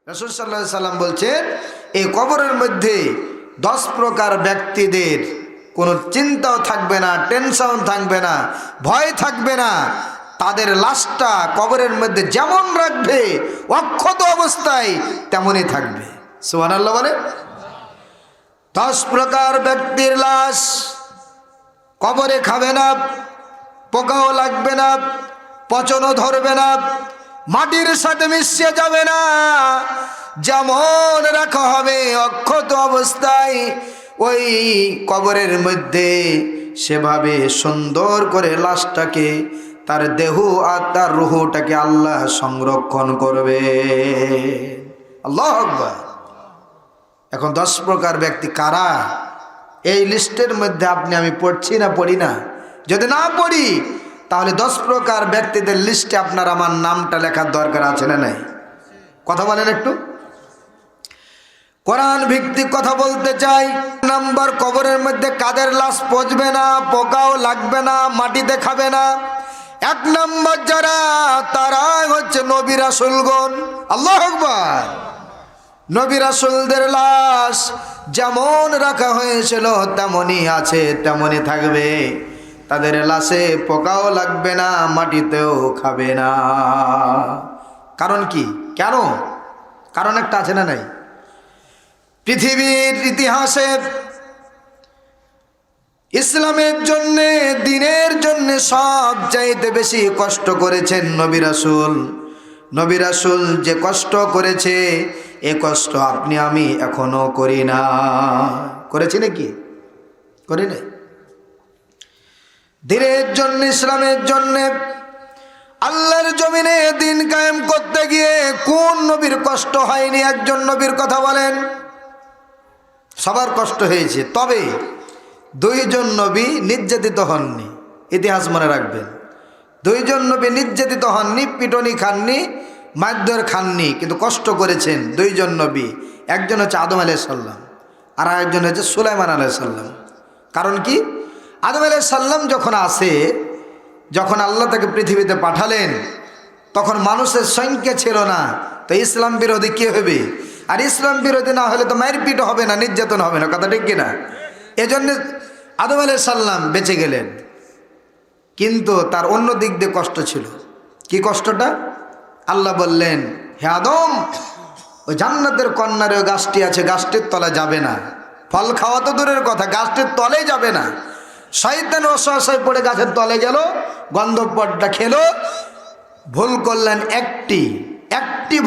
রাসূল সাল্লাল্লাহু আলাইহি সাল্লাম বলছেন, এই কবরের মধ্যে 10 প্রকার ব্যক্তিদের কোনো চিন্তাও থাকবে না, টেনশন থাকবে না, ভয় থাকবে না। তাদের লাশটা কবরের মধ্যে যেমন রাখবে অক্ষত অবস্থায় তেমনই থাকবে। সুবহানাল্লাহ বলে। 10 প্রকার ব্যক্তির লাশ কবরে খাবে না, পোকাও লাগবে না, পচনও ধরবে না, মাটির সাথে মিশে যাবে না, যেমন রাখা হবে অক্ষত অবস্থায় ওই কবরের মধ্যে সেভাবে সুন্দর করে লাশটাকে, তার দেহ আর তার রূহটাকে আল্লাহ সংরক্ষণ করবে। আল্লাহু আকবার। এখন 10 প্রকার ব্যক্তি কারা? এই লিস্টের মধ্যে আপনি আমি পড়ছি না পড়ি না? যদি না পড়ি তাহলে 10 প্রকার ব্যক্তিদের লিস্টে আপনার আমার নামটা লেখার দরকার আছে না নাই? কথা বলেন একটু। কোরআন ভিত্তিক কথা বলতে চাই। নাম্বার, কবরের মধ্যে কাদের লাশ পচবে না, পোকাও লাগবে না, মাটিতে খাবে না। 1 নম্বর যারা, তারা হচ্ছে নবী রাসূলগণ। আল্লাহু আকবার। নবী রাসূলদের লাশ যেমন রাখা হয়েছিল তেমনই আছে, তেমনই থাকবে। তাদের লাশে পোকাও লাগবে না, মাটিতেও খাবে না। কারণ কি? কেন? কারণ একটা আছে না নাই? পৃথিবীর ইতিহাসে ইসলামের জন্য, দ্বীনের জন্য সবচাইতে বেশি কষ্ট করেছেন নবী রাসূল। নবী রাসূল যে কষ্ট করেছে, এ কষ্ট আপনি আমি এখনো করি না। করেছি নাকি? করি না। দ্বীনের জন্য, ইসলামের জন্য, আল্লাহর জমিনে দ্বীন কায়েম করতে গিয়ে কোন নবীর কষ্ট হয়নি? একজন নবীর কথা বলেন। সবার কষ্ট হয়েছে, তবে 2 জন নবী নির্যাতিত হননি। ইতিহাস মনে রাখবেন। 2 জন নবী নির্যাতিত হননি, পিটনি খাননি, মারধর খাননি, কিন্তু কষ্ট করেছেন 2 জন নবী। একজন হচ্ছে আদম আলাইহিস সালাম, আর আরেকজন হচ্ছে সুলাইমান আলাইহিস সালাম। কারণ কি? আদম আলাইহিস সালাম যখন আসে, যখন আল্লাহ তাকে পৃথিবীতে পাঠালেন, তখন মানুষের সংখ্যা ছিল না। তো ইসলাম বিরোধী কে হবে? আর ইসলাম বিরোধী না হলে তো মারপিট হবে না, নির্যাতন হবে না। কথা ঠিক কিনা? এজন্য আদম আলাইহিস সালাম বেঁচে গেলেন। কিন্তু তার অন্য দিক দিয়ে কষ্ট ছিল। কি কষ্টটা? আল্লাহ বললেন, হে আদম, ওই জান্নাতের কর্নারে ওই গাছটি আছে, গাছটির তলে যাবে না। ফল খাওয়া তো দূরের কথা, গাছটির তলে যাবে না। শয়তান ওয়াসওয়াসায় পড়ে গাছের তলে গেল, গন্ধবটা খেলো, ভুল করলেন একটি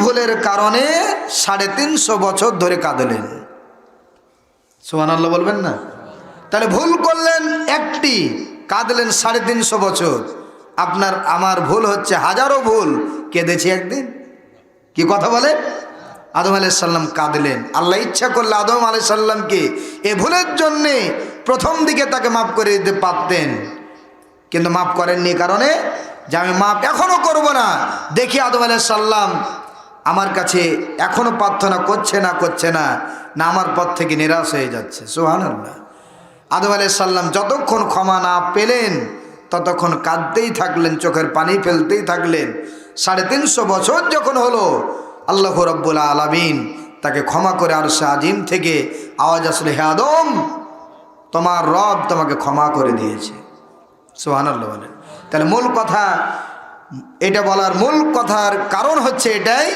ভুলের কারণে 350 বছর ধরে কাঁদলেন। সুবহানাল্লাহ বলবেন না? তাহলে ভুল করলেন একটি, কাঁদলেন 350 বছর। আপনার আমার ভুল হচ্ছে হাজারো ভুল, কেঁদেছি একদিন। কি কথা বলে? আদম আলাইহিস সালাম কাঁদলেন। আল্লাহ ইচ্ছা করলে আদম আলাইহিস সালামকে এ ভুলের জন্যে প্রথম দিকে তাকে মাফ করে দিতে পারতেন, কিন্তু মাফ করেননি। কারণে যে আমি মাফ এখনো করব না, দেখি আদম আলাইহিস সালাম আমার কাছে এখনো প্রার্থনা করছে না আমার পথ থেকে নিরাশ হয়ে যাচ্ছে। সুবহানাল্লাহ। আদম আলাইহিস সালাম যতক্ষণ ক্ষমা না পেলেন ততক্ষণ কাঁদতেই থাকলেন, চোখের পানি ফেলতেই থাকলেন। 350 বছর যখন হলো, আল্লাহ রাব্বুল আলামিন তাকে ক্ষমা করে আরশে আজিম থেকে আওয়াজ আসলে, হে আদম, তোমার রব তোমাকে ক্ষমা করে দিয়েছে। সুবহানাল্লাহ বলেন। তাহলে মূল কথা এটা বলার মূল কথার কারণ হচ্ছে এটাই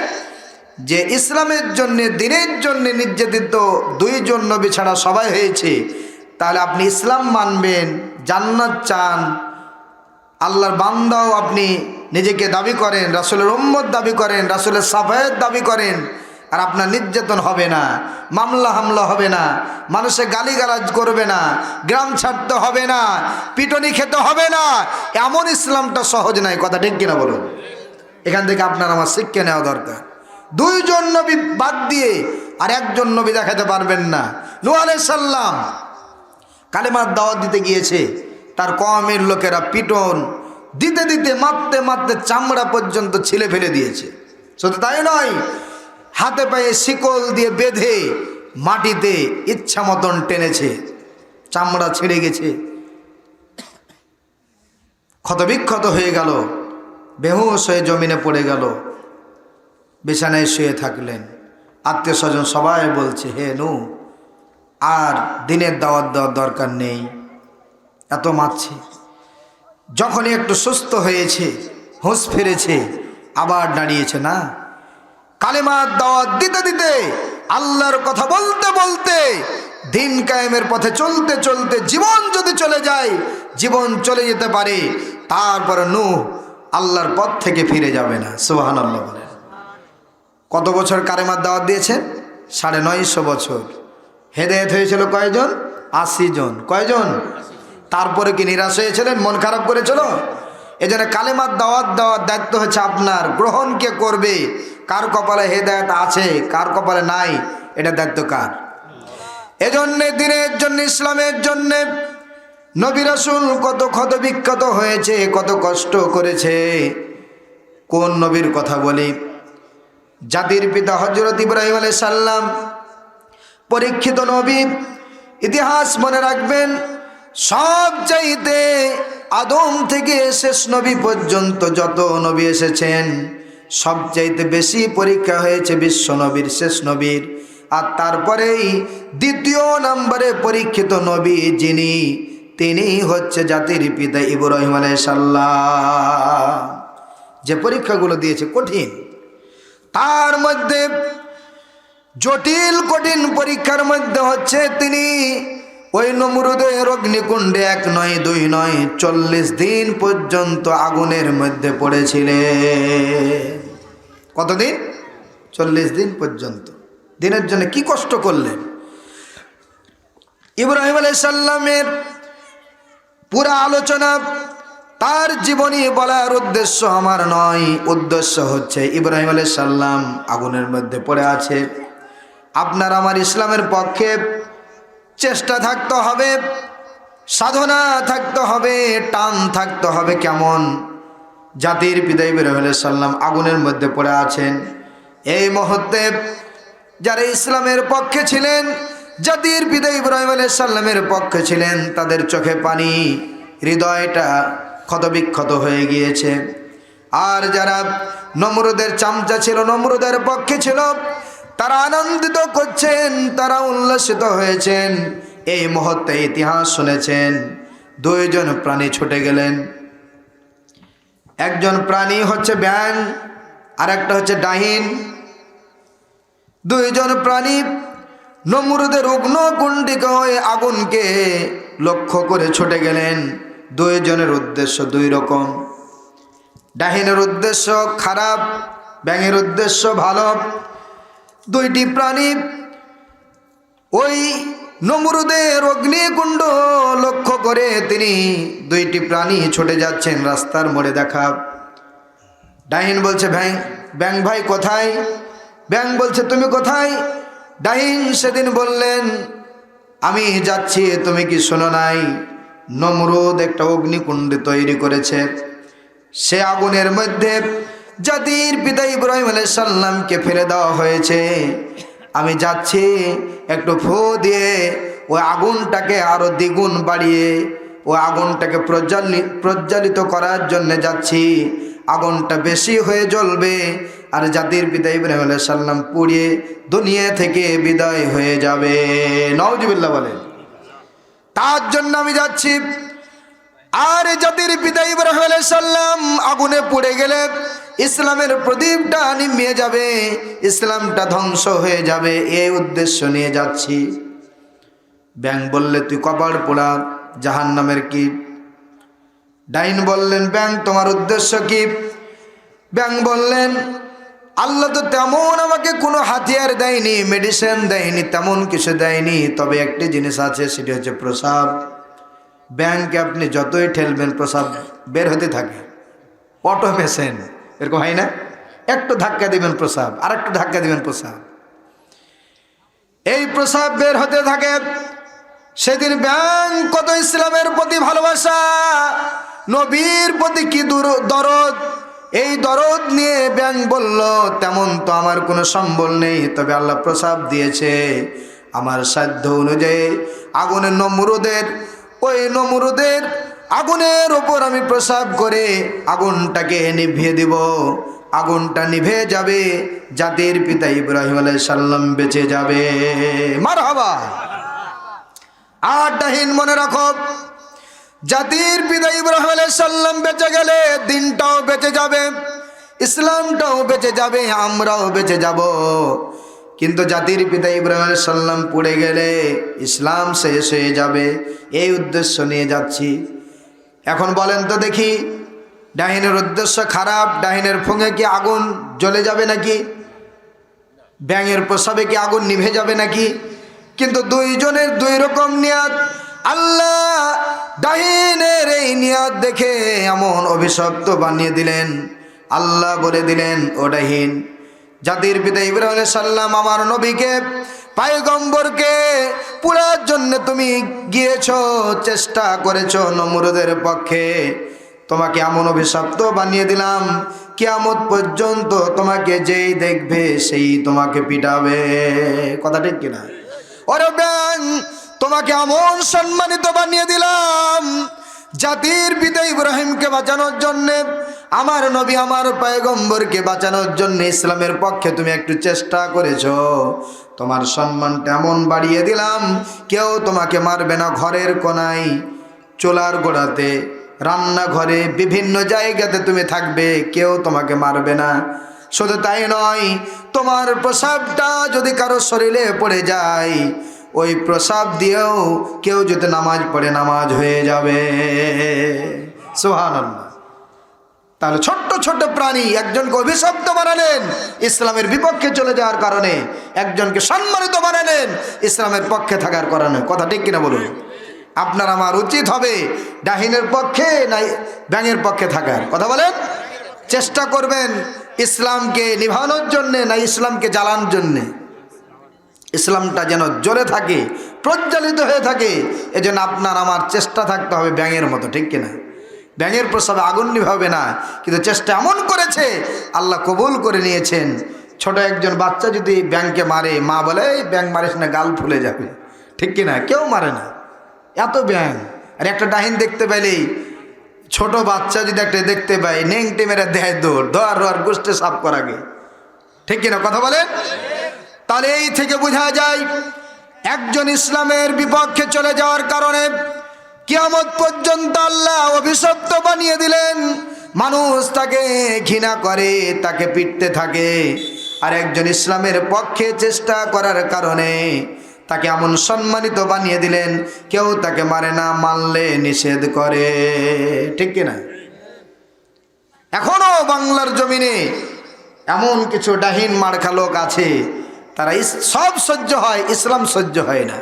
যে ইসলামের জন্য, দ্বীনের জন্য নির্যাতিত 2 জন নবী ছাড়া সবাই হয়েছে। তাহলে আপনি ইসলাম মানবেন, জান্নাত চান, আল্লাহর বান্দাও আপনি নিজেকে দাবি করেন, রাসূলের উম্মত দাবি করেন, রাসূলের সাফায়াত দাবি করেন, আর আপনার নির্যাতন হবে না, মামলা হামলা হবে না, মানুষে গালিগালাজ করবে না, গ্রাম ছাড়তে হবে না, পিটনি খেতে হবে না, এমন ইসলামটা সহজ নয়। কথা ঠিক কিনা বলুন? এখান থেকে আপনার আমার শিক্ষা নেওয়া দরকার। 2 জন নবী বাদ দিয়ে আর 1 জন নবী দেখাতে পারবেন না। নূহ আলাইহিস সালাম কালেমার দাওয়াত দিতে গিয়েছে, তার কওমের লোকেরা পিটন দিতে দিতে, মারতে মারতে চামড়া পর্যন্ত ছিলে ফেলে দিয়েছে। শুধু তাই নয়, হাতে পায়ে শিকল দিয়ে বেঁধে মাটিতে ইচ্ছা মতন টেনেছে, চামড়া ছিঁড়ে গেছে, ক্ষতবিক্ষত হয়ে গেল, বেহুশ হয়ে জমিনে পড়ে গেল, বিছানায় শুয়ে থাকলেন। আত্মীয় স্বজন সবাই বলছে, হে নূহ, আর দিনের দাওয়াত দেওয়ার দরকার নেই, এত মারছে। যখনই একটু সুস্থ হয়েছে, হুঁশ ফিরেছে, আবার দাঁড়িয়েছে। না, কালেমার দাওয়াত দিতে দিতে, আল্লাহর কথা বলতে বলতে, দিন কায়েমের পথে চলতে চলতে জীবন যদি চলে যায়, জীবন চলে যেতে পারে, তারপরে নূহ আল্লাহর পথ থেকে ফিরে যাবে না। সুবহানাল্লাহ বলেন। কত বছর কালেমার দাওয়াত দিয়েছেন? 950 বছর। হেদায়েত হয়েছিল কয়জন? 80 জন। কয়জন? তারপরে কি নিরাশ হয়েছিলেন? মন খারাপ করেছিল? এজন্য কালেমার দাওয়াত দেওয়ার দায়িত্ব হচ্ছে আপনার। গ্রহণ কে করবে, কার কপালে হেদায়েত আছে, কার কপালে নাই, এটা দায়িত্ব কার? এজন্যে দিনের জন্য, ইসলামের জন্যে নবী রাসূল কত ক্ষত বিক্ষত হয়েছে, কত কষ্ট করেছে। কোন নবীর কথা বলি? জাতির পিতা হযরত ইব্রাহিম আলাইহিস সালাম, পরীক্ষিত নবী। ইতিহাস মনে রাখবেন, সব চাইতে আদম থেকে শেষ নবী পর্যন্ত যত নবী এসেছেন, সবচাইতে বেশি পরীক্ষা হয়েছে বিশ্ব নবীর, শেষ নবীর। আর তারপরেই দ্বিতীয় নম্বরে পরীক্ষিত নবী যিনি, তিনি হচ্ছে জাতির পিতা ইব্রাহিম আলাইহিস সালাম। যে পরীক্ষাগুলো দিয়েছে কঠিন, তার মধ্যে জটিল কঠিন পরীক্ষার মধ্যে হচ্ছে তিনি ওই নমরুদের অগ্নিকুণ্ডে 1 নয় 2 নয় 40 দিন পর্যন্ত আগুনের মধ্যে পড়েছিলেন। কতদিন? 40 দিন পর্যন্ত। দিনের জন্য কি কষ্ট করলেন। ইব্রাহিম আলাইহিস সালামের পুরা আলোচনা, তার জীবনী বলার উদ্দেশ্য আমার নয়। উদ্দেশ্য হচ্ছে ইব্রাহিম আলাইহিস সালাম আগুনের মধ্যে পড়ে আছে। আপনার আমার ইসলামের পক্ষে চেষ্টা থাকতে হবে, সাধনা থাকতে হবে, টান থাকতে হবে। কেমন? জাতির পিতা ইব্রাহিম আলাইহিস সালাম আগুনের মধ্যে পড়ে আছেন। এই মুহূর্তে যারা ইসলামের পক্ষে ছিলেন, জাতির পিতা ইব্রাহিম আলাইহিস সালামের পক্ষে ছিলেন, তাদের চোখে পানি, হৃদয়টা ক্ষতবিক্ষত হয়ে গিয়েছে। আর যারা নমরুদের চামচা ছিল, নমরুদের পক্ষে ছিল, তারা আনন্দিত করছেন, তারা উল্লসিত হয়েছেন। এই মুহূর্তে ইতিহাস শুনেছেন, 2 জন প্রাণী ছুটে গেলেন। একজন প্রাণী হচ্ছে ব্যাঙ, আর একটা হচ্ছে ডাহিন। 2 জন প্রাণী নমরুদের অগ্নিকুণ্ডিত হয়ে আগুনকে লক্ষ্য করে ছুটে গেলেন। 2 জনের উদ্দেশ্য 2 রকম। ডাহিনের উদ্দেশ্য খারাপ, ব্যাঙের উদ্দেশ্য ভালো। 2টি প্রাণী ওই নমরুদের অগ্নিকুণ্ড লক্ষ্য করে তিনি 2টি প্রাণী ছুটে যাচ্ছেন। রাস্তার মোড়ে দেখা। ডাহিন বলছে, ব্যাঙ ভাই কোথায়? ব্যাঙ বলছে, তুমি কোথায়? ডাহিন সেদিন বললেন, আমি যাচ্ছি, তুমি কি শোনো নাই? নমরুদ একটা অগ্নিকুণ্ড তৈরি করেছে, সে আগুনের মধ্যে জাতির পিতা ইব্রাহিম আলাইহিস সালামকে ফেলে দেওয়া হয়েছে। আমি যাচ্ছি, একটু ফু দিয়ে ওই আগুনটাকে আরো দ্বিগুণ বাড়িয়ে ওই আগুনটাকে প্রজ্বালিত করার জন্য যাচ্ছি। আগুনটা বেশি হয়ে জ্বলবে, আর জাতির পিতা ইব্রাহিম আলাইহিস সালাম পুড়িয়ে দুনিয়া থেকে বিদায় হয়ে যাবে। নাউজুবিল্লাহ বলেন। তার জন্য আমি যাচ্ছি। আর জাতির পিতা ইব্রাহিম আলাইহিস সালাম আগুনে পুড়ে গেলে ইসলামের প্রদীপটা নিভিয়ে যাবে, ইসলামটা ধ্বংস হয়ে যাবে, এই উদ্দেশ্য নিয়ে যাচ্ছি। ব্যাঙ বললে, তুই কপাল পোড়া জাহান্নামের কীট। ডাইন বললেন, ব্যাঙ তোমার উদ্দেশ্য কি? ব্যাঙ বললেন, আল্লাহ তো তেমন আমাকে কোনো হাতিয়ার দেয়নি, মেডিসিন দেয়নি, তেমন কিছু দেয়নি, তবে একটি জিনিস আছে, সেটি হচ্ছে প্রসাব। ব্যাঙকে আপনি যতই ঠেলবেন প্রসাব বের হতে থাকে। অটোমেশন এরকম হয় না? একটু ধাক্কা দিবেন প্রসাব, আর একটু ধাক্কা দিবেন প্রসাব, এই প্রসাব বের হতে থাকে। সেদিন ব্যাঙ কত ইসলামের প্রতি ভালোবাসা, নবীর প্রতি কি দরদ, এই দরদ নিয়ে ব্যাঙ বলল, তেমন তো আমার কোনো সম্বল নেই, তবে আল্লাহ প্রসাব দিয়েছে, আমার সাধ্য অনুযায়ী আগুনের ওই নমরুদের আগুনের ওপর আমি প্রসাব করে আগুনটাকে নিভিয়ে দিব। আগুনটা নিভে যাবে, জাতির পিতা ইব্রাহিম আলাইহিস সালাম বেঁচে যাবে। মারহাবা। আর ডাহিন মনে রাখো, জাতির পিতা ইব্রাহিম আলাইহিস সালাম বেঁচে গেলে দিনটাও বেঁচে যাবে, ইসলামটাও বেঁচে যাবে, আমরাও বেঁচে যাব। কিন্তু জাতির পিতা ইব্রাহিম আলাইহিস সালাম পড়ে গেলে ইসলাম শেষ হয়ে যাবে। এই উদ্দেশ্য নিয়ে যাচ্ছি। এখন বলেন তো দেখি, ডাহিনের উদ্দেশ্য খারাপ, ডাহিনের ফোঙে কি আগুন জ্বলে যাবে নাকি? ব্যাঙের প্রসাবে কি আগুন নিভে যাবে নাকি? কিন্তু দুইজনের দুই রকম নিয়াত। আল্লাহ ডাহিনের এই নিয়াত দেখে এমন অভিশপ্ত বানিয়ে দিলেন। আল্লাহ বলে দিলেন, ও ডাহিন, জাতির পিতা ইব্রাহিম আলাইহিস সালাম আমার নবীকে, পয়গম্বরকে পুরার জন্য তুমি গিয়েছো, চেষ্টা করেছো নমরুদের পক্ষে। তোমাকে এমন অভিশপ্ত বানিয়ে দিলাম, কিয়ামত পর্যন্ত তোমাকে যেই দেখবে সেই তোমাকে পিটাবে। কথা ঠিক কিনা? ওরে ব্যাং, তোমাকে এমন সম্মানিত বানিয়ে দিলাম, জাতির পিতা ইব্রাহিমকে বাঁচানোর জন্যে, আমার নবী আমার পয়গম্বরকে বাঁচানোর জন্য ইসলামের পক্ষে তুমি একটু চেষ্টা করেছো, তোমার সম্মানটা এমন বাড়িয়ে দিলাম, কেউ তোমাকে মারবে না। ঘরের কোনায়, চুলার গোড়াতে, রান্নাঘরে, বিভিন্ন জায়গাতে তুমি থাকবে, কেউ তোমাকে মারবে না। শুধু তাই নয়, তোমার প্রসাবটা যদি কারো শরীরে পড়ে যায়, ওই প্রসাব দিয়েও কেউ যদি নামাজ পড়ে নামাজ হয়ে যাবে। সুবহানাল্লাহ। তাহলে ছোট্ট ছোট্ট প্রাণী একজনকে অভিশপ্ত বানালেন ইসলামের বিপক্ষে চলে যাওয়ার কারণে, একজনকে সম্মানিত বানালেন ইসলামের পক্ষে থাকার কারণে। কথা ঠিক কিনা বলুন? আপনার আমার উচিত হবে ডাহিনের পক্ষে না ব্যাঙের পক্ষে থাকার? কথা বলেন। চেষ্টা করবেন ইসলামকে নিভানোর জন্যে না ইসলামকে জ্বালানোর জন্যে? ইসলামটা যেন জ্বলে থাকে, প্রজ্বলিত হয়ে থাকে, এজন্য আপনার আমার চেষ্টা থাকতে হবে ব্যাঙের মতো। ঠিক কিনা? ব্যাঙের প্রসাবে আগুন নিভাবে না, কিন্তু চেষ্টা এমন করেছে আল্লাহ কবুল করে নিয়েছেন। ছোট একজন বাচ্চা যদি ব্যাঙকে মারে, মা বলে এই ব্যাঙ মারিস না, গাল ফুলে যাবে। ঠিক কিনা? কেউ মারে না, এত ব্যাঙ। আর একটা ডাহিন দেখতে পেলেই, ছোট বাচ্চা যদি একটা দেখতে পায়, নেংটে মেরে দেয় দৌড়, ধর গোষ্ঠে সাফ করাগে। ঠিক কিনা? কথা বলেন। তাহলে এই থেকে বোঝা যায় একজন ইসলামের বিপক্ষে চলে যাওয়ার কারণে কিয়ামত পর্যন্ত আল্লাহ অভিশপ্ত বানিয়ে দিলেন। মানুষ তাকে ঘৃণা করে, তাকে পিটতে থাকে। আর একজন ইসলামের পক্ষে চেষ্টা করার কারণে তাকে এমন সম্মানিত বানিয়ে দিলেন, কেউ তাকে মারে না, মানলে নিষেধ করে। ঠিক কিনা? এখনো বাংলার জমিনে এমন কিছু ডাহিন মার্কা লোক আছে, তারা সব সহ্য হয়, ইসলাম সহ্য হয় না।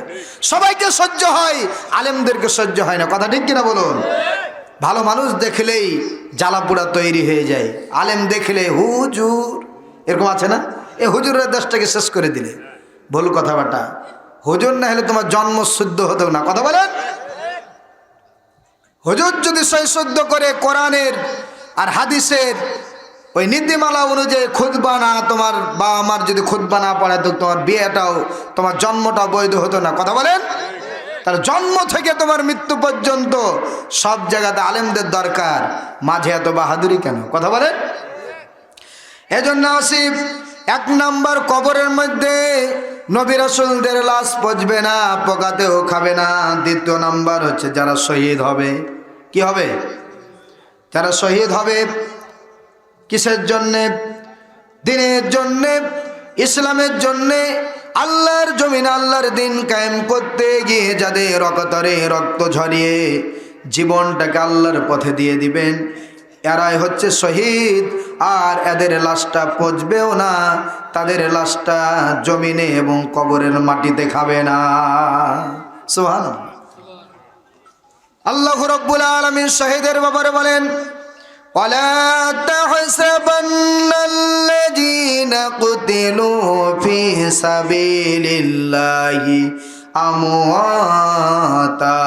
সবাইকে সহ্য হয়, আলেমদেরকে সহ্য হয় না। কথা ঠিক কিনা বলুন? ভালো মানুষ দেখলেই জ্বালাপোড়া তৈরি হয়ে যায়, আলেম দেখলে হুজুর, এরকম আছে না? এই হুজুরের দেশটাকে শেষ করে দিলে। ভুল কথাবার্তা। হুজুর না হলে তোমার জন্ম শুদ্ধ হতো না। কথা বলেন। হুজুর যদি সই শুদ্ধ করে কোরআনের আর হাদিসের ওই নীতিমালা অনুযায়ী খুতবা না, তোমার বা আমার যদি খুতবা না পড়ে, তো তোমার বিয়েটাও, তোমার জন্মটাও বৈধ হতো না। কথা বলেন। তার জন্ম থেকে তোমার মৃত্যু পর্যন্ত সব জায়গাতে আলেমদের দরকার, মাঝে এত বাহাদুরি কেন? কথা বলেন। এজন্য আসিফ, এক নাম্বার, কবরের মধ্যে নবী রাসূলদের লাশ পচবে না, পোকাতেও খাবে না। দ্বিতীয় নাম্বার হচ্ছে যারা শহীদ হবে। কি হবে? যারা শহীদ হবে কিসের জন্যে? দিনের জন্যে, ইসলামের জন্যে, আল্লাহর জমিন, আল্লাহর দিন কায়েম করতে গিয়ে যাদের রক্তরে রক্ত ঝরিয়ে জীবনটাকে আল্লাহর পথে দিয়ে দিবেন, এরাই হচ্ছে শহীদ। আর এদের লাশটা পচবেও না, তাদের লাশটা জমিনে এবং কবরের মাটিতে খাবে না। সুবহানাল্লাহ। আল্লাহ রাব্বুল আলামিন শহীদের ব্যাপারে বলেন, ولا تحسبن الذين قتلوا في سبيل الله أمواتا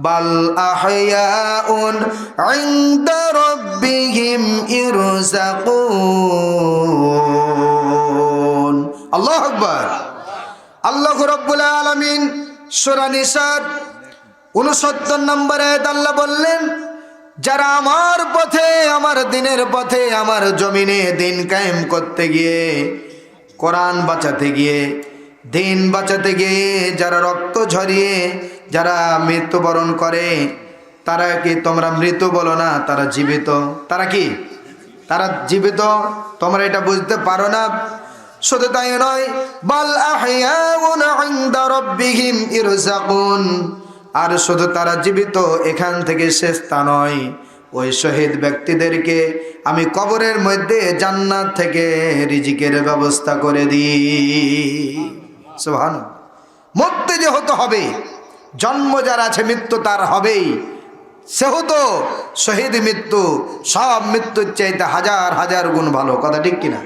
بل أحياء عند ربهم يرزقون। الله أكبر। আল্লাহ রাব্বুল আলামিন সূরা নিসার 69 নম্বর আয়াত আল্লাহ বললেন, যারা আমার পথে, আমার দিনের পথে, আমার জমিনে দিন কায়েম করতে গিয়ে, কোরআন বাঁচাতে গিয়ে, দিন বাঁচাতে গিয়ে যারা রক্ত ঝরিয়ে যারা মৃত্যুবরণ করে, তারা কি তোমরা মৃত বলো না? তারা জীবিত। তারা কি? তারা জীবিত। তোমরা এটা বুঝতে পারো না? শুধু তাই নয়, বাল আহইয়াউন ইনদা রাব্বিহিম ইরযাকুন। আর শুধু তারা জীবিত এখান থেকে শেষ তা নয়, ওই শহীদ ব্যক্তিদেরকে আমি কবরের মধ্যে জান্নাত থেকে রিজিকের ব্যবস্থা করে দিই। সুবহানাল্লাহ। মরতে যে হতে হবে, জন্ম যার আছে মৃত্যু তার হবেই, সেহেতু শহীদ মৃত্যু সব মৃত্যুর চাইতে হাজার হাজার গুণ ভালো। কথা ঠিক কিনা?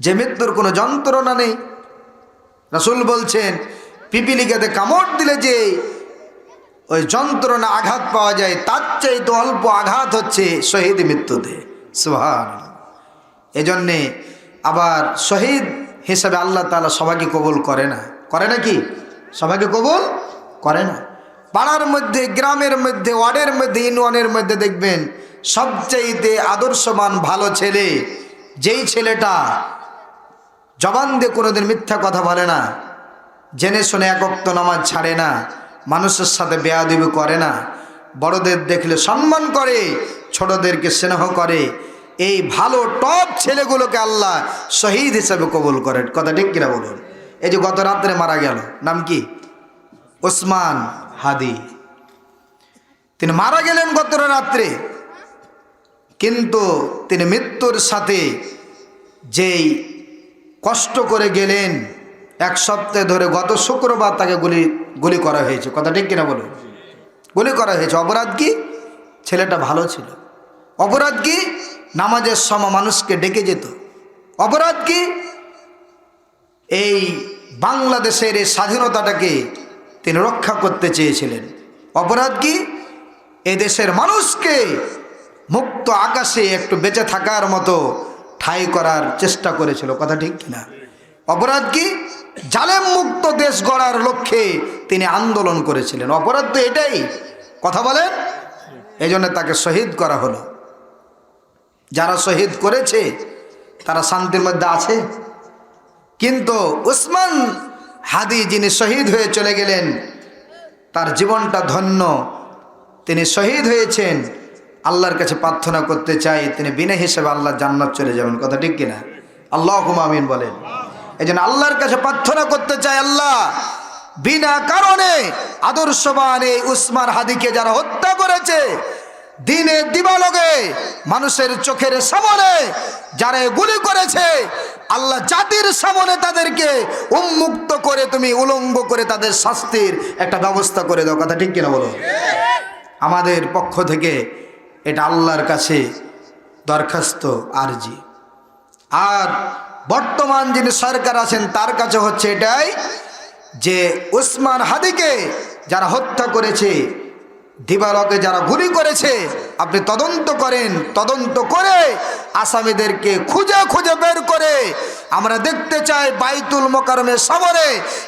যে মৃত্যুর কোনো যন্ত্রণা নেই। রাসূল বলছেন, পিপিলিকাতে কামড় দিলে যে ওই যন্ত্রণা আঘাত পাওয়া যায়, তার চাইতে অল্প আঘাত হচ্ছে শহীদ মৃত্যুতে। সুবহানাল্লাহ। এজন্যে আবার শহীদ হিসাবে আল্লাহ তাআলা সবাইকে কবুল করে না। করে না কি? সবাইকে কবুল করে না। পাড়ার মধ্যে, গ্রামের মধ্যে, ওয়ার্ডের মধ্যে, ইউনিয়নের মধ্যে দেখবেন সবচাইতে আদর্শবান ভালো ছেলে যেই ছেলেটা জবান দিয়ে কোনোদিন মিথ্যা কথা বলে না, জেনে শুনে এক ওয়াক্ত নামাজ ছাড়ে না, মানুষের সাথে বেয়াদবি করে না, বড়দের দেখলে সম্মান করে, ছোটদেরকে স্নেহ করে, এই ভালো টপ ছেলেগুলোকে আল্লাহ শহীদ হিসাবে কবুল করেন। কথা ঠিক কিনা বলুন? এই যে গত রাত্রে মারা গেল, নাম কি? ওসমান হাদি। তিনি মারা গেলেন গত রাত্রে, কিন্তু তিনি মৃত্যুর সাথে যেই কষ্ট করে গেলেন, এক সপ্তাহ ধরে গত শুক্রবার তাকে গুলি করা হয়েছে। কথা ঠিক কিনা বলুন? গুলি করা হয়েছে। অপরাধ কি? ছেলেটা ভালো ছিল। অপরাধ কি? নামাজের সময় মানুষকে ডেকে যেত। অপরাধ কি? এই বাংলাদেশের এই স্বাধীনতাটাকে তিনি রক্ষা করতে চেয়েছিলেন। অপরাধ কি? এই দেশের মানুষকে মুক্ত আকাশে একটু বেঁচে থাকার মতো ঠাঁই করার চেষ্টা করেছিল। কথা ঠিক কিনা? অপরাধ কি? জালেম মুক্ত দেশ গড়ার লক্ষ্যে তিনি আন্দোলন করেছিলেন। অপরাধ তো এটাই। কথা বলেন? এই জন্য তাকে শহীদ করা হলো। যারা শহীদ করেছে তারা শান্তির মধ্যে আছে। কিন্তু ওসমান হাদি যিনি শহীদ হয়ে চলে গেলেন, তার জীবনটা ধন্য। তিনি শহীদ হয়েছেন। আল্লাহর কাছে প্রার্থনা করতে চাই তিনি বিনা হিসেবে আল্লাহ জান্নাত চলে যাবেন। কথা ঠিক কিনা? আল্লাহুম্মা আমিন বলেন। এই জন্য আল্লাহর কাছে প্রার্থনা করতে চাই, আল্লাহ বিনা কারণে আদর্শবান এই ওসমান হাদিকে যারা হত্যা করেছে, দিনে দিবালোকে মানুষের চোখের সামনে যারা গুলি করেছে, আল্লাহ জাতির সামনে তাদেরকে উন্মুক্ত করে তুমি উলঙ্গ করে তাদের শাস্তির একটা ব্যবস্থা করে দাও। কথা ঠিক কিনা বলো? আমাদের পক্ষ থেকে এটা আল্লাহর কাছে দরখাস্ত, আরজি। আর বর্তমান যিনি সরকার আছেন তার কাছে হচ্ছে এটাই যে ওসমান হাদিকে যারা হত্যা করেছে, দিবালকে যারা গুলি করেছে, আপনি তদন্ত করেন। তদন্ত করে আসামিদেরকে খুঁজে খুঁজে বের করে আমরা দেখতে চাই বাইতুল মোকাররমের সামনে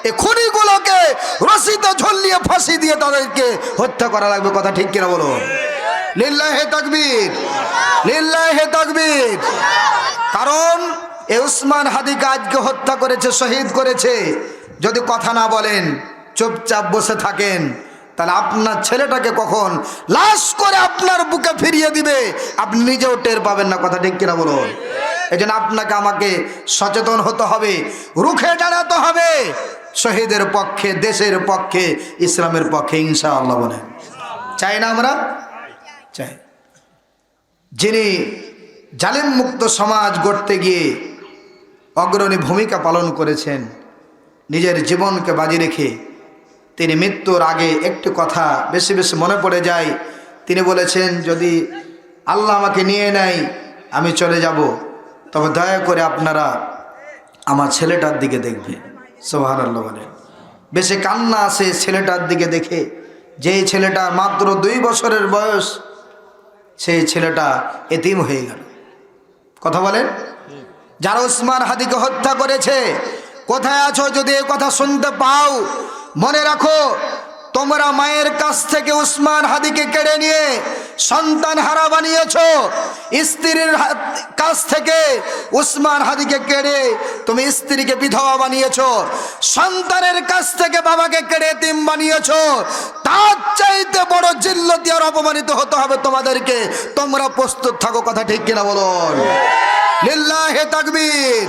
এই খুনিগুলোকে রশিতে ঝুলিয়ে ফাঁসি দিয়ে তাদেরকে হত্যা করা লাগবে। কথা ঠিক কিনা বলো? লিল্লাহি তাকবীর, লিল্লাহি তাকবীর। কারণ এই ওসমান হাদিকে আজকে হত্যা করেছে, শহীদ করেছে। যদি কথা না বলেন, চুপচাপ বসে থাকেন, তাহলে আপনার ছেলেটাকে কখন লাশ করে আপনার বুকে ফিরিয়ে দিবে আপনি নিজেও টের পাবেন না। কথা ঠিক কিনা বলুন? এই জন্য আপনাকে আমাকে সচেতন হতে হবে, রুখে দাঁড়াতে হবে শহীদের পক্ষে, দেশের পক্ষে, ইসলামের পক্ষে। ইনশাআল্লাহ বলেন। চাই না? আমরা চাই। যিনি জালেম মুক্ত সমাজ গড়তে গিয়ে অগ্রণী ভূমিকা পালন করেছেন, নিজের জীবনকে বাজি রেখে, তিনি মৃত্যুর আগে একটি কথা বেশি বেশি মনে পড়ে যায়। তিনি বলেছেন, যদি আল্লাহ আমাকে নিয়ে নেয় আমি চলে যাব, তবে দয়া করে আপনারা আমার ছেলেটার দিকে দেখবেন। সুবহানাল্লাহ বলেন। বেশি কান্না আসে ছেলেটার দিকে দেখে, যেই ছেলেটা মাত্র 2 বছরের বয়স, সেই ছেলেটা এতিম হয়ে গেল। কথা বলেন? যারা ওসমান হাদিকে হত্যা করেছে, কোথায় আছো? যদি এই কথা শুনতে পাও, মনে রাখো তোমরা মায়ের কাছ থেকে ওসমান হাদিকে কেড়ে নিয়ে সন্তান হারা বানিয়েছো, স্ত্রীর কাছ থেকে উসমান হাদিকে কেড়ে তুমি স্ত্রীকে বিধবা বানিয়েছো, সন্তানের কাছ থেকে বাবাকে কেড়ে এতিম বানিয়েছো। তার চাইতে বড় জিল্লতি আর অপমানিত হতে হবে তোমাদেরকে। তোমরা প্রস্তুত থাকো, কথা ঠিক কিনা বলুন? লিল্লাহে তাকবীর,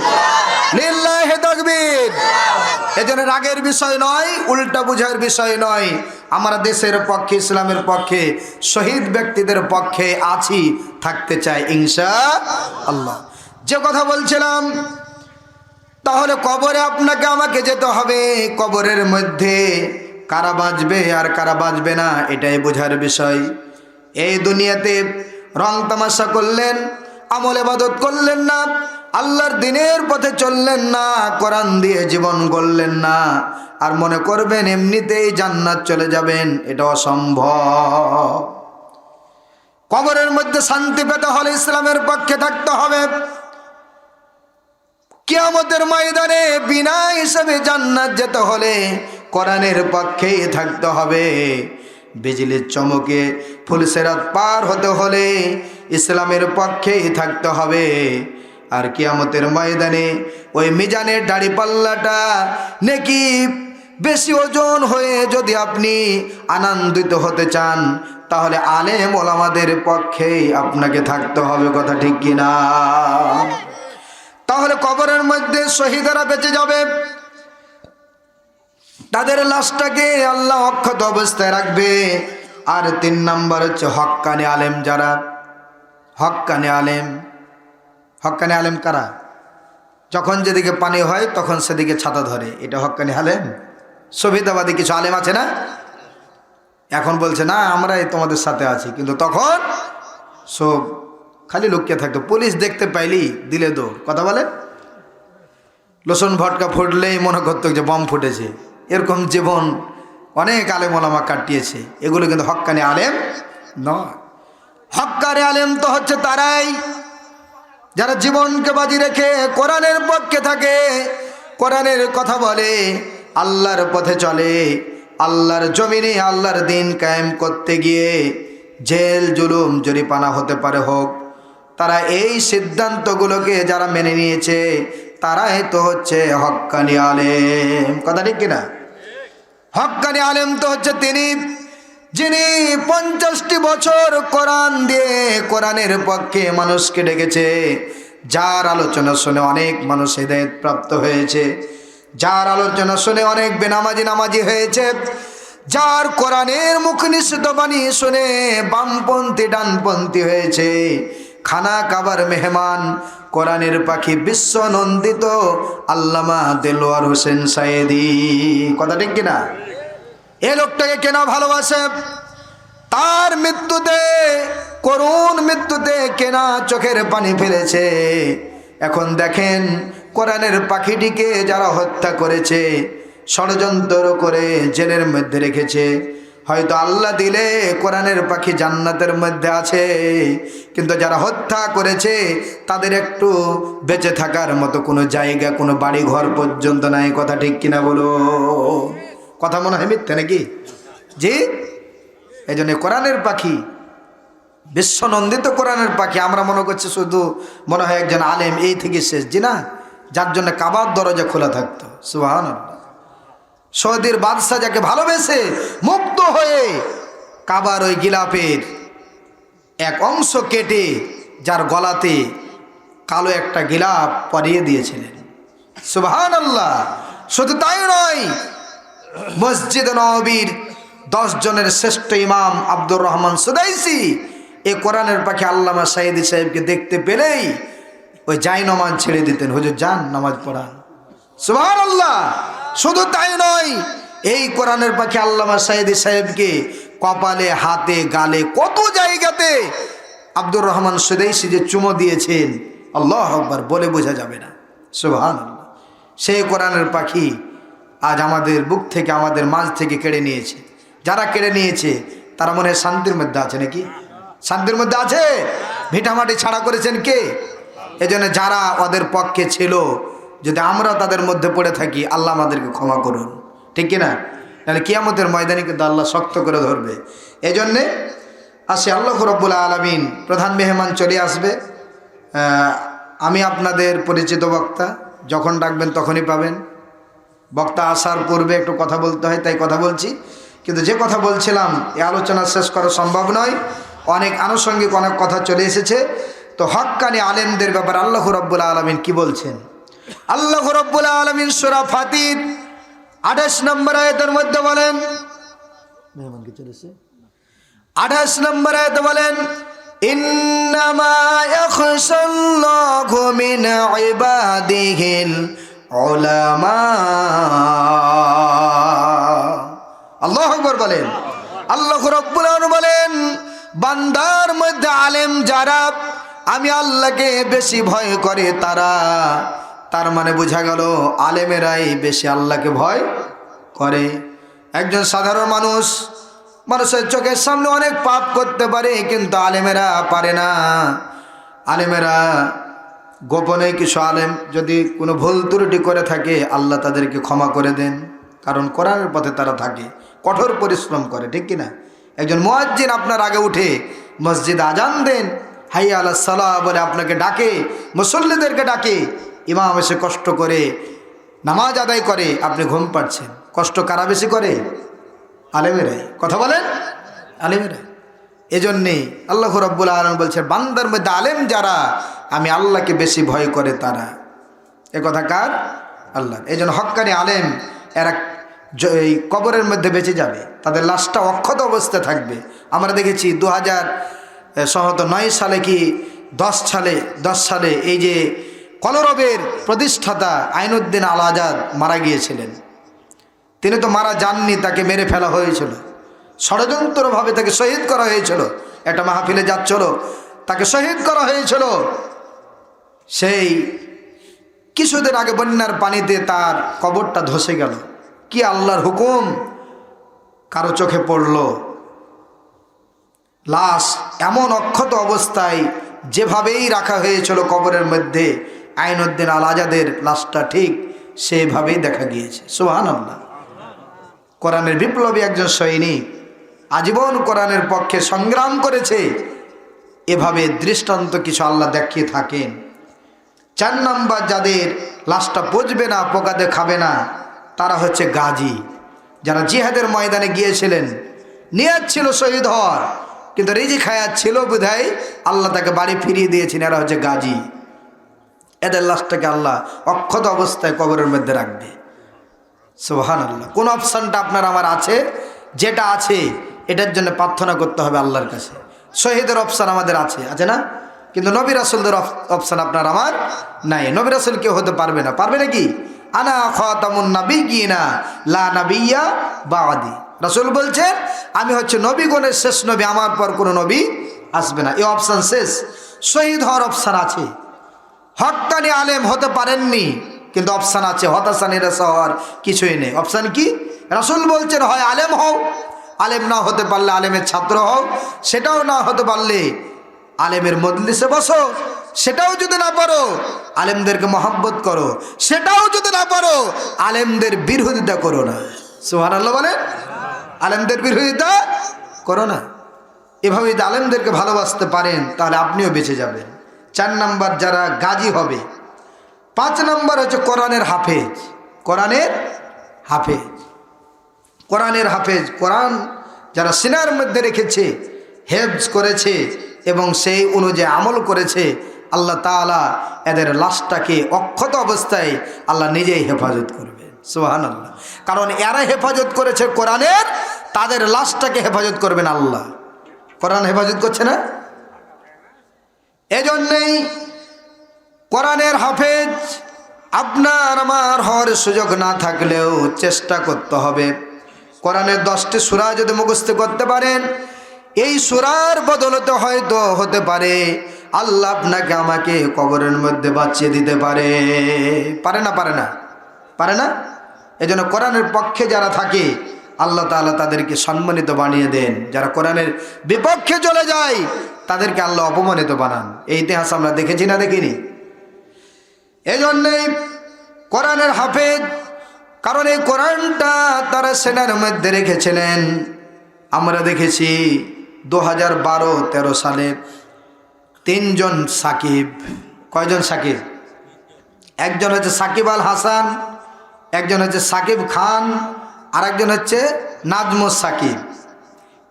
লিল্লাহে তাকবীর। এজন্য রাগের বিষয় নয়, উল্টা বুঝার বিষয় নয়। আমরা দেশের পক্ষে, ইসলামের পক্ষে, শহীদ ব্যক্তিদের পক্ষে আছি, থাকতে চাই ইনশাআল্লাহ। যে কথা বলছিলাম, তাহলে কবরে আপনাকে আমাকে যেতে হবে। কবরের মধ্যে কারা বাঁচবে আর কারা বাঁচবে না এটাই বোঝার বিষয়। এই দুনিয়াতে রং তামাশা করলেন, আমল ইবাদত করলেন না, আল্লাহর দ্বীনের পথে চললেন না, কোরআন দিয়ে জীবন গড়লেন না, আর মনে করবেন এমনিতেই জান্নাত চলে যাবেন, এটা অসম্ভব। কবরের মধ্যে শান্তি পেতে হলে ইসলামের পক্ষে থাকতে হবে। কিয়ামতের ময়দানে বিনা হিসাবে জান্নাত যেতে হলে কোরআনের পক্ষেই থাকতে হবে। বিজলির চমকে ফুলসেরাত পার হতে হলে ইসলামের পক্ষেই থাকতে হবে। আর কিয়ামতের ময়দানে ওই মিজানের দাড়ি পাল্লাটা নেকি বেশি ওজন হয়ে যদি আপনি আনন্দিত হতে চান, তাহলে আলেম ওলামাদের পক্ষেই আপনাকে থাকতে হবে, কথা ঠিক কিনা? তাহলে কবরের মধ্যে শহীদরা বেঁচে যাবে, তাদের লাশটাকে আল্লাহ অক্ষত অবস্থায় রাখবে। আর 3 নাম্বার হচ্ছে হক্কানি আলেম যারা। হক্কানি আলেম, হক্কানি আলেম কারা? যখন যেদিকে পানি হয় তখন সেদিকে ছাতা ধরে, এটা হক্কানি আলেম। সুবিধাবাদী কিছু আলেম আছে না, এখন বলছে না আমরাই তোমাদের সাথে আছি, কিন্তু তখন সব খালি লুকিয়ে থাকতো, পুলিশ দেখতে পাইলি দিলে দৌড়, কথা বলে। লোসন ভটকা ফুটলেই মনে করতো যে বম ফুটেছে। এরকম জীবন অনেক আলেম ওলামা কাটিয়েছে। এগুলো কিন্তু হক্কানি আলেম নয়। হক্কানি আলেম তো হচ্ছে তারাই যারা জীবনকে বাজি রেখে কোরআনের পক্ষে থাকে, কোরআনের কথা বলে, আল্লাহর পথে চলে, আল্লাহর জমিনে আল্লাহর দিন কায়েম করতে গিয়ে জেল জুলুম জরিমানা হতে পারে হোক, তারা এই সিদ্ধান্তগুলোকে যারা মেনে নিয়েছে তারাই তো হচ্ছে হক্কানি আলেম, কথা ঠিক কিনা? হক্কানি আলেম তো হচ্ছে তিনি যিনি 50টি বছর কোরআন দিয়ে কোরআনের পক্ষে মানুষকে ডেকেছে, যার আলোচনা শুনে অনেক মানুষ হিদায়াত প্রাপ্ত হয়েছে, যার আলোচনা শুনে অনেক বেনামাজি নামাজি হয়েছে, যার কোরআনের মুখ নিঃসৃত বাণী শুনে বামপন্থী ডানপন্থী হয়েছে। খানা কাবার মেহমান, কোরআনের পাখি, বিশ্ব নন্দিত আল্লামা দেলোয়ার হোসেন সায়েদী, কথা ঠিক কিনা? এ লোকটাকে কেন ভালোবাসে? তার মৃত্যুতে, করুণ মৃত্যুতে কেনা চোখের পানি ফেলেছে। এখন দেখেন কোরআনের পাখিটিকে যারা হত্যা করেছে, ষড়যন্ত্র করে জেলের মধ্যে রেখেছে। হয়তো আল্লাহ দিলে কোরআনের পাখি জান্নাতের মধ্যে আছে, কিন্তু যারা হত্যা করেছে তাদের একটু বেঁচে থাকার মতো কোনো জায়গা, কোনো বাড়ি ঘর পর্যন্ত নাই, কথা ঠিক কিনা বলো? কথা মনে হয় মিথ্যে নাকি? জি, এই জন্য কোরআনের পাখি, বিশ্বনন্দিত কোরআনের পাখি, আমরা মনে করছি শুধু মনে হয় একজন আলেম এই থেকে শেষ, জি না, যার জন্য কাবার দরজা খোলা থাকতো। সুবহানাল্লাহ। সৌদির বাদশাহ যাকে ভালোবেসে মুক্ত হয়ে কাবার ওই গিলাপের এক অংশ কেটে যার গলাতে কালো একটা গিলাপ পরিয়ে দিয়েছিলেন। সুবহানাল্লাহ। শুধু তাই নয়, মসজিদ নববীর 10 জনের শ্রেষ্ঠ ইমাম আব্দুর রহমান সুদাইসি এই কোরআনের পাখি আল্লামা সাইদি সাহেবকে দেখতে পেলেই ওই জাই নামাজ ছেড়ে দিতেন, হুজুর যান নামাজ পড়ান। সুবহানাল্লাহ। শুধু তাই নয়, এই কোরআনের পাখি আল্লামা সাইদি সাহেবকে কপালে, হাতে, গালে, কত জায়গাতে আব্দুর রহমান সুদাইসি যে চুমো দিয়েছেন, আল্লাহু আকবার, বলে বোঝা যাবে না। সুবহানাল্লাহ। সেই কোরআনের পাখি আজ আমাদের বুক থেকে, আমাদের মাঝ থেকে কেড়ে নিয়েছে। যারা কেড়ে নিয়েছে তারা মনে হয় শান্তির মধ্যে আছে নাকি? শান্তির মধ্যে আছে? ভিটামাটি ছাড়া করেছেন কে? এজন্য যারা ওদের পক্ষে ছিল, যদি আমরা তাদের মধ্যে পড়ে থাকি, আল্লাহ আমাদেরকে ক্ষমা করুন, ঠিক কিনা? তাহলে কিয়ামতের ময়দানে কিন্তু আল্লাহ শক্ত করে ধরবে। এজন্যে আসে আল্লাহ রাব্বুল আলামিন প্রধান মেহমান চলে আসবে। আমি আপনাদের পরিচিত বক্তা, যখন ডাকবেন তখনই পাবেন। বক্তা আসার পূর্বে একটু কথা বলতে হয়, তাই কথা বলছি। কিন্তু যে কথা বলছিলাম, এই আলোচনা শেষ করা সম্ভব নয়, অনেক আনুষঙ্গিক অনেক কথা চলে এসেছে। তো হক্কানি আলেমদের ব্যাপারে আল্লাহ রাব্বুল আলামিন কি বলছেন? আল্লাহ রাব্বুল আলামিন সূরা ফাতির 28 নম্বর আয়াতের মধ্যে বলেন, মেহমান কি চলেছে, 28 নম্বর আয়াতে বলেন, ইন্নামা ইয়াখশাল্লাহু মিন ইবাদিহিল উলামা। আল্লাহু আকবার বলেন। আল্লাহ রাব্বুল আলামিন বলেন, বান্দার মধ্যে আলেম যারা আমি আল্লাহকে বেশি ভয় করে তারা। তার মানে বোঝা গেল আলেমেরাই বেশি আল্লাহকে ভয় করে। একজন সাধারণ মানুষ, মানুষের চোখের সামনে অনেক পাপ করতে পারে, কিন্তু আলেমেরা পারে না। আলেমেরা গোপনে কিছু আলেম যদি কোনো ভুল ত্রুটি করে থাকে, আল্লাহ তাদেরকে ক্ষমা করে দেন, কারণ কোরআনের পথে তারা থাকে, কঠোর পরিশ্রম করে, ঠিক কিনা? একজন মুয়াজ্জিন আপনার আগে উঠে মসজিদে আজান দেন, হাইয়া আলাস সালাহ বলে আপনাকে ডাকে, মুসল্লিদেরকে ডাকে, ইমাম এসে কষ্ট করে নামাজ আদায় করে, আপনি ঘুম পাচ্ছেন। কষ্ট কারা বেশি করে? আলেমেরাই। কথা বলেন, আলেমেরাই। এজন্যে আল্লাহ রাব্বুল আলামিন বলছে, বান্দার মধ্যে আলেম যারা আমি আল্লাহকে বেশি ভয় করে তারা। এ কথা কার? আল্লাহ। এই জন্য হক্কানি আলেম এরা এই কবরের মধ্যে বেঁচে যাবে, তাদের লাশটা অক্ষত অবস্থায় থাকবে। আমরা দেখেছি 2009 সালে কি 10 সালে এই যে কলরবের প্রতিষ্ঠাতা আইনুদ্দিন আল আজাদ মারা গিয়েছিলেন। তিনি তো মারা যাননি, তাকে মেরে ফেলা হয়েছিল, ষড়যন্ত্রভাবে তাকে শহীদ করা হয়েছিল। একটা মাহফিলে যাচ্ছিল, তাকে শহীদ করা হয়েছিল। সেই কিছুদিন আগে বন্যার পানিতে তার কবরটা ধসে গেল। কি আল্লাহর হুকুম! কারো চোখে পড়ল, লাশ এমন অক্ষত অবস্থায় যেভাবেই রাখা হয়েছিল কবরের মধ্যে, আইনুদ্দিন আল আজাদের লাশটা ঠিক সেভাবেই দেখা গিয়েছে। সুবহানাল্লাহ। কোরআনের বিপ্লবী একজন সৈনিক, আজীবন কোরআনের পক্ষে সংগ্রাম করেছে। এভাবে দৃষ্টান্ত কিছু আল্লাহ দেখিয়ে থাকেন। 4 নম্বর, যাদের লাশটা পচবে না, পোকাতে খাবে না, তারা হচ্ছে গাজী, যারা জিহাদের ময়দানে গিয়েছিলেন, নিয়াত ছিল শহীদ হওয়ার, কিন্তু রিজিক হায়াত ছিল বিধায় আল্লাহ তাকে বাড়ি ফিরিয়ে দিয়েছেন। এরা হচ্ছে গাজী। এদের লাশটাকে আল্লাহ অক্ষত অবস্থায় কবরের মধ্যে রাখবে। সুবহানাল্লাহ। কোন অপশানটা আপনার আমার আছে? যেটা আছে এটার জন্য প্রার্থনা করতে হবে আল্লাহর কাছে। শহীদের অপশান আমাদের আছে, আছে না? কিন্তু নবী রাসূলদের অপশান আপনার আমার নাই। নবী রাসূল কেউ হতে পারবে না। পারবে নাকি? আনা খাতামুন নাবিয়্যিনা লা নাবিয়্যা বা'দি। রাসূল বলছেন, আমি হচ্ছে নবীগণের শেষ নবী, আমার পর কোনো নবী আসবে না। এই অপশান শেষ। শহীদ হওয়ার অপশান আছে। হক্কানি আলেম হতে পারেননি, কিন্তু অপশান আছে। হতাশা নিরাশা হওয়ার কিছুই নেই। অপশান কি? রাসূল বলছেন, হয় আলেম হও, আলেম না হতে পারলে আলেমের ছাত্র হও, সেটাও না হতে পারলে আলেমের মজলিসে বসো, সেটাও যদি না পারো আলেমদেরকে মহব্বত করো, সেটাও যদি না পারো আলেমদের বিরোধিতা করো না। সুবহানাল্লাহ বলেন। আলেমদের বিরোধিতা করো না। এভাবে যদি আলেমদেরকে ভালোবাসতে পারেন তাহলে আপনিও বেঁচে যাবেন। 4 নম্বর, যারা গাজী হবে। 5 নম্বর হচ্ছে কোরআনের হাফেজ। কোরআনের হাফেজ, কোরআনের হাফেজ, কোরআন যারা সিনার মধ্যে রেখেছে, হেফজ করেছে এবং সেই অনুযায়ী আমল করেছে, আল্লাহ তাআলা এদের লাশটাকে অক্ষত অবস্থায় আল্লাহ নিজেই হেফাজত করবে। সুবহানাল্লাহ। কারণ এরা হেফাজত করেছে কোরআনের, তাদের লাশটাকে হেফাজত করবেন আল্লাহ। কোরআন হেফাজত করছে না? এজন্যই কোরআনের হাফেজ আপনার আমার হওয়ার সুযোগ না থাকলেও চেষ্টা করতে হবে। কোরআনের 10টি সূরা যদি মুখস্থ করতে পারেন, এই সূরার বদলতে হয়তো হতে পারে আল্লাহ আপনাকে আমাকে কবরের মধ্যে বাঁচিয়ে দিতে পারে। পারে না? পারে না? পারে না? এই জন্য কোরআনের পক্ষে যারা থাকে আল্লাহ তাআলা তাদেরকে সম্মানিত বানিয়ে দেন। যারা কোরআনের বিপক্ষে চলে যায় তাদেরকে আল্লাহ অপমানিত বানান। এই ইতিহাস আমরা দেখেছি না দেখিনি? এই জন্যেই কোরআনের হাফেজ, কারণ এই কোরআনটা তারা সেনার মধ্যে রেখেছিলেন। আমরা দেখেছি 2012-13 সালে 3 জন সাকিব। কয়জন সাকিব? একজন হচ্ছে সাকিব আল হাসান, একজন হচ্ছে সাকিব খান, আর একজন হচ্ছে নাজমুস সাকিব।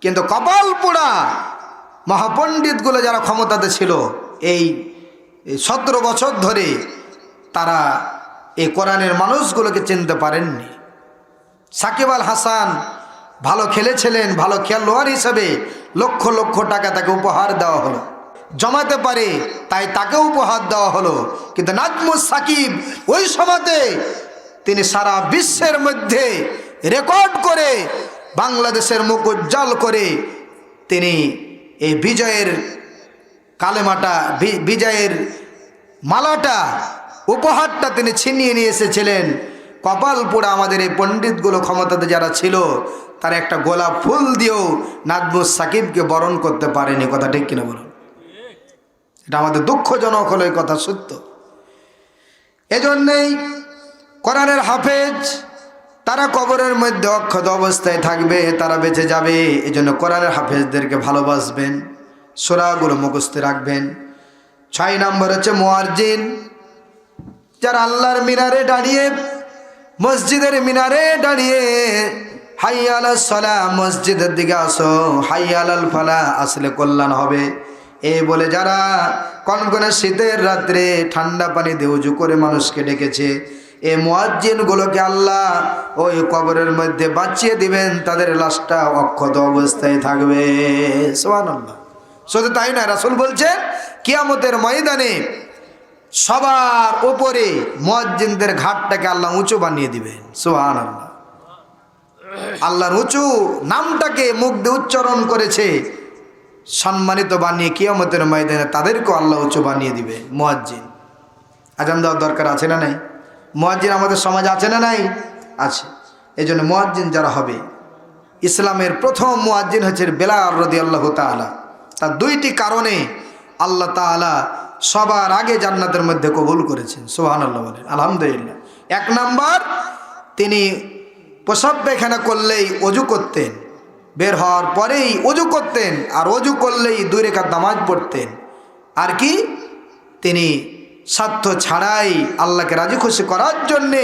কিন্তু কপাল পোড়া মহাপণ্ডিতগুলো যারা ক্ষমতাতে ছিল এই 17 বছর ধরে, তারা এই কোরআনের মানুষগুলোকে চিনতে পারেননি। সাকিব আল হাসান ভালো খেলেছিলেন, ভালো খেলোয়াড় হিসেবে লক্ষ লক্ষ টাকা তাকে উপহার দেওয়া হলো, জমাতে পারে তাই তাকে উপহার দেওয়া হলো। কিন্তু নাজমুস সাকিব ওই সময়তে তিনি সারা বিশ্বের মধ্যে রেকর্ড করে বাংলাদেশের মুখ উজ্জ্বল করে তিনি এই বিজয়ের কালেমাটা, বিজয়ের মালাটা, উপহারটা তিনি ছিনিয়ে নিয়ে এসেছিলেন। কপাল পোড়া আমাদের এই পণ্ডিতগুলো ক্ষমতাতে যারা ছিল, তারা একটা গোলাপ ফুল দিয়েও নাজমুস সাকিবকে বরণ করতে পারেনি। কথা ঠিক কিনা বলুন? এটা আমাদের দুঃখজনক হলো, এই কথা সত্য। এজন্যই কোরআনের হাফেজ তারা কবরের মধ্যে অক্ষত অবস্থায় থাকবে, তারা বেঁচে যাবে। এজন্য কোরআনের হাফেজদেরকে ভালোবাসবেন, সূরাগুলো মুখস্থ রাখবেন। 6 নম্বর হচ্ছে মুয়াজ্জিন, যারা আল্লাহর মিনারে দাঁড়িয়ে, মসজিদের মিনারে দাঁড়িয়ে হাইয়া আলাস সালাহ, মসজিদের দিকে আসো, হাইয়া আলাল ফালাহ, আসলে কল্যাণ হবে, এই বলে যারা কনকনে শীতের রাত্রে ঠান্ডা পানি দিয়ে উজু করে মানুষকে ডেকেছে, এই মুয়াজ্জিনগুলোকে আল্লাহ ওই কবরের মধ্যে বাঁচিয়ে দিবেন, তাদের লাশটা অক্ষত অবস্থায় থাকবে। সুবহানাল্লাহ। শুধু তাই নয়, রাসূল বলছেন কিয়ামতের ময়দানে সবার উপরে মুয়াজ্জিনদের ঘাটটাকে আল্লাহ উঁচু বানিয়ে দিবেন। সুবহানাল্লাহ। আল্লাহর উঁচু নামটাকে মুখ দিয়ে উচ্চারণ করেছে, সম্মানিত বানিয়ে কিয়ামতের ময়দানে তাদেরকেও আল্লাহ উঁচু বানিয়ে দিবে। মুয়াজ্জিন আজান দেওয়ার দরকার আছে না নাই? মুয়াজ্জিন আমাদের সমাজে আছে না নাই? আছে। এই জন্য মুয়াজ্জিন যারা হবে, ইসলামের প্রথম মুয়াজ্জিন হচ্ছে বেলাল রাদিয়াল্লাহু তাআলা। তার 2টি কারণে আল্লাহ তাআলা সবার আগে জান্নাতের মধ্যে কবুল করেছেন। সুবহানাল্লাহ বলেন, আলহামদুলিল্লাহ। 1 নাম্বার, তিনি প্রসাব পায়খানা করলেই ওযু করতেন, বের হওয়ার পরেই ওযু করতেন, আর ওযু করলেই 2 রাকাত নামাজ পড়তেন। আর কি, তিনি স্বার্থ ছাড়াই আল্লাহকে রাজি খুশি করার জন্যে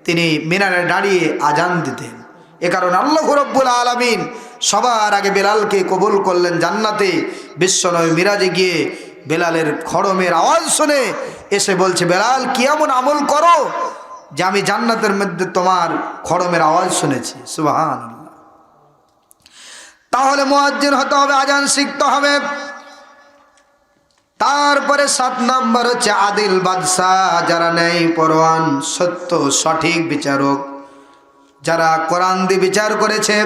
তিনি মিনারে দাঁড়িয়ে আজান দিতেন। এ কারণে আল্লাহ রাব্বুল আলামিন সবার আগে বেলালকে কবুল করলেন জান্নাতে। বিশ্বনবী মিরাজে গিয়ে বেলালের খড়মের আওয়াজ শুনে এসে বলছে, বেলাল কি এমন আমল করো যে আমি জান্নাতের মধ্যে তোমার খড়মের আওয়াজ শুনেছি। সুবহানাল্লাহ। তাহলে মুয়াজ্জিন হতে হবে, আজান শিখতে হবে। তারপরে 7 নাম্বার হচ্ছে আদিল বাদশাহ, যারা ন্যায় পরোয়ান, সত্য সঠিক বিচারক, যারা কোরআন দিয়ে বিচার করেছে,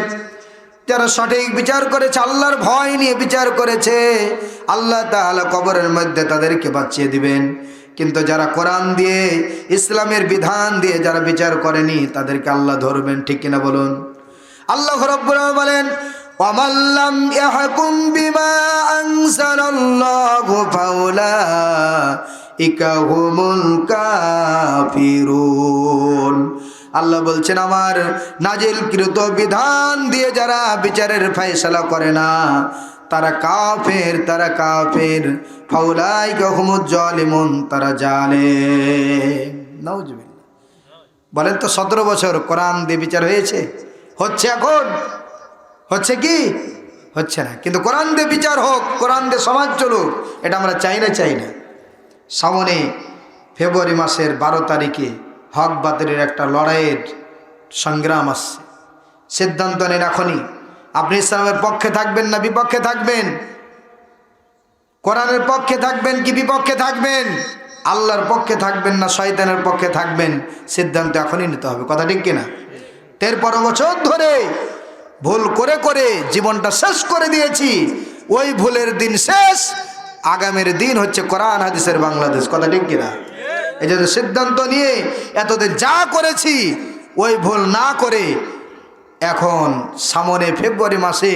যারা সঠিক বিচার করেছে, আল্লাহর ভয় নিয়ে বিচার করেছে, আল্লাহ তাআলা কবরের মধ্যে তাদেরকে বাঁচিয়ে দিবেন। কিন্তু যারা কোরআন দিয়ে, ইসলামের বিধান দিয়ে যারা বিচার করেনি, তাদেরকে আল্লাহ ধরবেন। ঠিক কিনা বলুন? আল্লাহ রাব্বুল আলামিন বলেন, ওয়ামান লাম ইয়াহকুম বিমা আনজালাল্লাহু ফাউলাইকা হুমুল কাফিরুন। আল্লাহ বলছেন, আমার নাজিলকৃত বিধান দিয়ে যারা বিচারের ফয়সালা করে না, তারা কাফের, তারা কাফের। ফাউলাইকা হুমুজ জালিমুন, তারা জালেম। নাউজুবিল্লাহ। বলেন তো 17 বছর কোরআন দিয়ে বিচার হয়েছে? হচ্ছে? এখন হচ্ছে কি? হচ্ছে না। কিন্তু কোরআন দিয়ে বিচার হোক, কোরআন দিয়ে সমাজ চলুক, এটা আমরা চাই না, চাই না। সামনে ফেব্রুয়ারি মাসের 12 তারিখে হক বাতিলের একটা লড়াইয়ের সংগ্রাম আসছে। সিদ্ধান্ত নেন এখনই, আপনি ইসলামের পক্ষে থাকবেন না বিপক্ষে থাকবেন? কোরআনের পক্ষে থাকবেন কি বিপক্ষে থাকবেন? আল্লাহর পক্ষে থাকবেন না শয়তানের পক্ষে থাকবেন? সিদ্ধান্ত এখনই নিতে হবে। কথা ঠিক কিনা? 13 বছর ধরে ভুল করে করে জীবনটা শেষ করে দিয়েছি, ওই ভুলের দিন শেষ, আগামীর দিন হচ্ছে কোরআন হাদিসের বাংলাদেশ। কথা ঠিক কিনা? এই জন্য সিদ্ধান্ত নিয়ে এতদিন যা করেছি ওই ভুল না করে এখন সামনে ফেব্রুয়ারি মাসে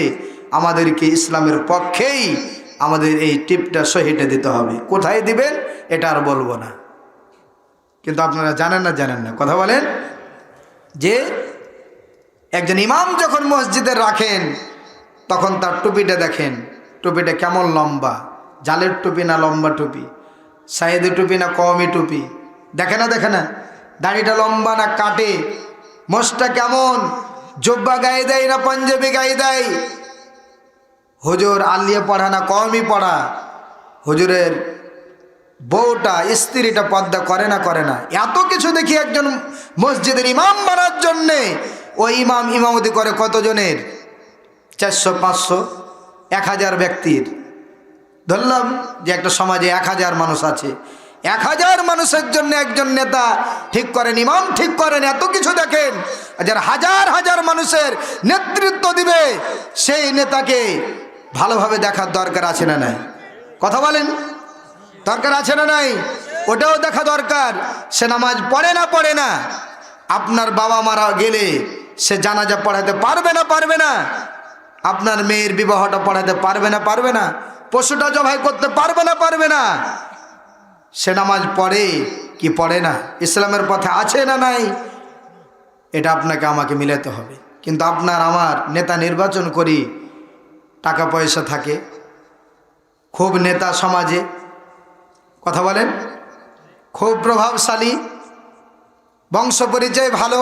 আমাদেরকে ইসলামের পক্ষেই আমাদের এই টিপটা সহিটা দিতে হবে। কোথায় দিবেন এটা আর বলবো না, কিন্তু আপনারা জানেন না, জানেন না? কথা বলেন যে একজন ইমাম যখন মসজিদে রাখেন, তখন তার টুপিটা দেখেন, টুপিটা কেমন লম্বা, জালের টুপি না লম্বা টুপি, সাইদি টুপি না কওমি টুপি, দেখে না, দাড়িটা লম্বা না কাটে, মোষটা কেমন, জব্বা গায়ে দেয় না পাঞ্জাবি গায়ে দেয়, হুজুর আলিয়া পড়া না কওমি পড়া, হুজুরের বউটা স্ত্রীটা পর্দা করে না, এত কিছু দেখি একজন মসজিদের ইমাম বানার জন্যে ওই ইমাম ইমামতি করে কতজনের, 400 500 1000 ব্যক্তির। ধরলাম যে একটা সমাজে 1000 মানুষ আছে, 1000 মানুষের জন্য একজন নেতা ঠিক করেন, ইমাম ঠিক করেন, এত কিছু দেখেন, যার হাজার হাজার মানুষের নেতৃত্ব দিবে সেই নেতাকে ভালোভাবে দেখার দরকার আছে না নাই? কথা বলেন, দরকার আছে না নাই? ওটাও দেখা দরকার। সে নামাজ পড়ে না, আপনার বাবা মারা গেলে সে জানাজা পড়াতে পারবে না, আপনার মেয়ের বিবাহটা পড়াতে পারবে না, পশুটা জবাই করতে পারবে না, সে নামাজ পড়ে কি পড়ে না, ইসলামের পথে আছে না নাই, এটা আপনাকে আমাকে মিলাতে হবে। কিন্তু আপনার আমার নেতা নির্বাচন করি, টাকা পয়সা থাকে, খুব নেতা সমাজে, কথা বলেন, খুব প্রভাবশালী, বংশ পরিচয় ভালো,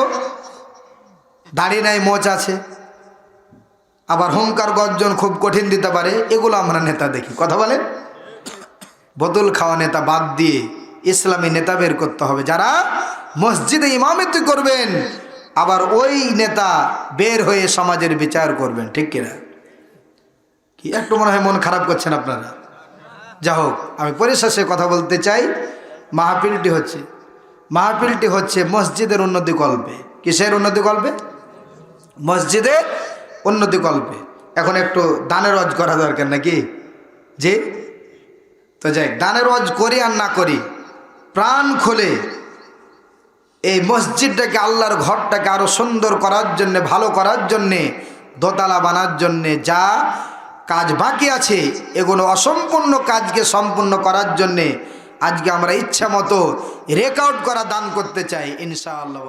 দাড়ি নাই মোচ আছে, আবার হুঙ্কার গর্জন খুব কঠিন দিতে পারে, এগুলো আমরা নেতা দেখি। কথা বলেন, বোতল খাওয়া নেতা বাদ দিয়ে ইসলামী নেতা বের করতে হবে, যারা মসজিদে ইমামতি করবেন, আবার ওই নেতা বের হয়ে সমাজের বিচার করবেন। ঠিক কিনা? কি একটু মনে হয় মন খারাপ করছেন আপনারা? যা হোক, আমি পরিশেষে কথা বলতে চাই, মাহফিলটি হচ্ছে মসজিদের উন্নতি কল্পে। কিসের উন্নতি কল্পে? মসজিদের উন্নতি কল্পে। এখন একটু দানের ওয়াজ করা দরকার নাকি? জি, তো যাই, দানের ওয়াজ করি আর না করি, প্রাণ খুলে এই মসজিদটাকে, আল্লাহর ঘরটাকে আরো সুন্দর করার জন্যে, ভালো করার জন্যে, দোতলা বানার জন্যে যা কাজ বাকি আছে, এগুলো অসম্পূর্ণ কাজকে সম্পূর্ণ করার জন্যে আজকে আমরা ইচ্ছা মতো রেকর্ড করা দান করতে চাই ইনশাআল্লাহ।